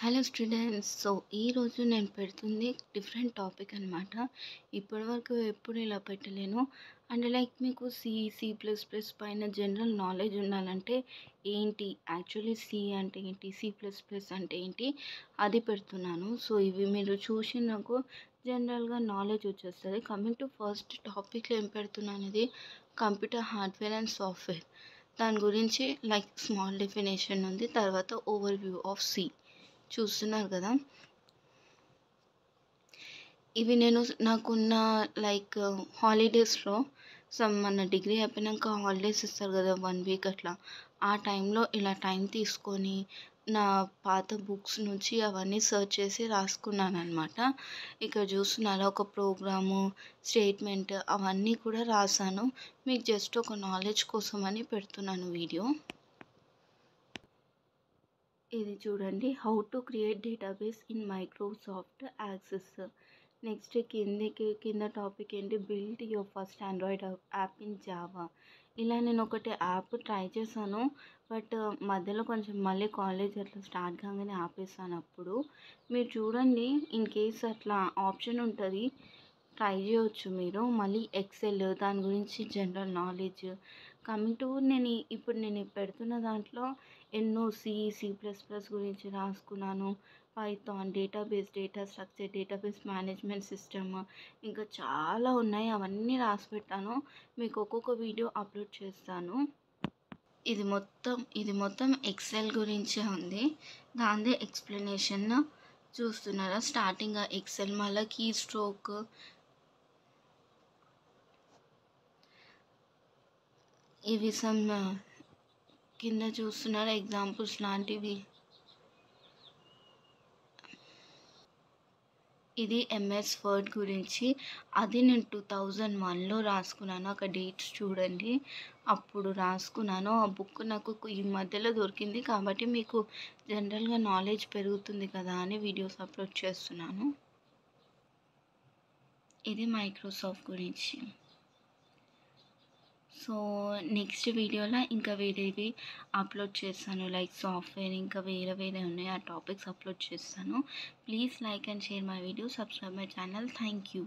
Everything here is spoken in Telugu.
Hello students. ఈ రోజు నేను పెడుతుంది డిఫరెంట్ టాపిక్ అనమాట. ఇప్పటివరకు ఎప్పుడు ఇలా పెట్టలేను. అండ్ మీకు సి ప్లస్ ప్లస్ పైన జనరల్ నాలెడ్జ్ ఉండాలంటే ఏంటి, యాక్చువల్లీ సి అంటే ఏంటి, సి ప్లస్ ప్లస్ అంటే ఏంటి, అది పెడుతున్నాను. ఇవి మీరు చూసి నాకు జనరల్గా నాలెడ్జ్ వచ్చేస్తుంది. కమింగ్ టు ఫస్ట్ టాపిక్లో ఏం పెడుతున్నాను, ఇది కంప్యూటర్ హార్డ్వేర్ అండ్ సాఫ్ట్వేర్. దాని గురించి స్మాల్ డెఫినేషన్ ఉంది, తర్వాత ఓవర్ వ్యూ ఆఫ్ సి చూస్తున్నారు కదా. ఇవి నేను నాకున్న హాలిడేస్లో మన డిగ్రీ అయిపోయినాక హాలిడేస్ ఇస్తారు కదా, 1 వీక్ అట్లా. ఆ టైంలో ఇలా టైం తీసుకొని నా పాత బుక్స్ నుంచి అవన్నీ సెర్చ్ చేసి రాసుకున్నాను అనమాట. ఇక్కడ చూస్తున్నారా, ఒక ప్రోగ్రాము, స్టేట్మెంట్ అవన్నీ కూడా రాసాను. మీకు జస్ట్ ఒక నాలెడ్జ్ కోసం అని పెడుతున్నాను వీడియో. ఇది చూడండి, how to create database in Microsoft access. Next కింద టాపిక్ ఏంటి, build your first Android app in Java. ఇలా నేను ఒకటి యాప్ ట్రై చేశాను, బట్ మధ్యలో కొంచెం మళ్ళీ కాలేజ్ అట్లా స్టార్ట్ కాగానే ఆపేసాను. అప్పుడు మీరు చూడండి, ఇన్ కేస్ అట్లా ఆప్షన్ ఉంటుంది, ట్రై చేయవచ్చు మీరు. మళ్ళీ ఎక్సెల్, దాని గురించి జనరల్ నాలెడ్జ్. కమింగ్ టు నేను పెడుతున్న దాంట్లో ఎన్నో సి ప్లస్ ప్లస్ గురించి రాసుకున్నాను, Python, database, data structure, database management system, ఇంకా చాలా ఉన్నాయి. అవన్నీ రాసి పెట్టాను, మీకు ఒక్కొక్క వీడియో అప్లోడ్ చేస్తాను. ఇది మొత్తం ఎక్సెల్ గురించే ఉంది, దాందే ఎక్స్ప్లెనేషన్ చూస్తున్నారా. స్టార్టింగ్ ఎక్సెల్, మళ్ళీ కీ స్ట్రోక్, ఇవి కింద చూస్తున్నారా ఎగ్జాంపుల్స్ లాంటివి. ఇది ఎంఎస్ వర్డ్ గురించి, అది నేను 2001లో రాసుకున్నాను. అక్కడ డేట్స్ చూడండి, అప్పుడు రాసుకున్నాను. ఆ బుక్ నాకు ఈ మధ్యలో దొరికింది, కాబట్టి మీకు జనరల్గా నాలెడ్జ్ పెరుగుతుంది కదా అని వీడియోస్ అప్లోడ్ చేస్తున్నాను. ఇది మైక్రోసాఫ్ట్ గురించి. నెక్స్ట్ వీడియోలో ఇంకా వేరేవి అప్లోడ్ చేస్తాను, సాఫ్ట్వేర్, ఇంకా వేరే ఉన్నాయి, ఆ టాపిక్స్ అప్లోడ్ చేస్తాను. Please like and share my video, subscribe my channel. Thank you.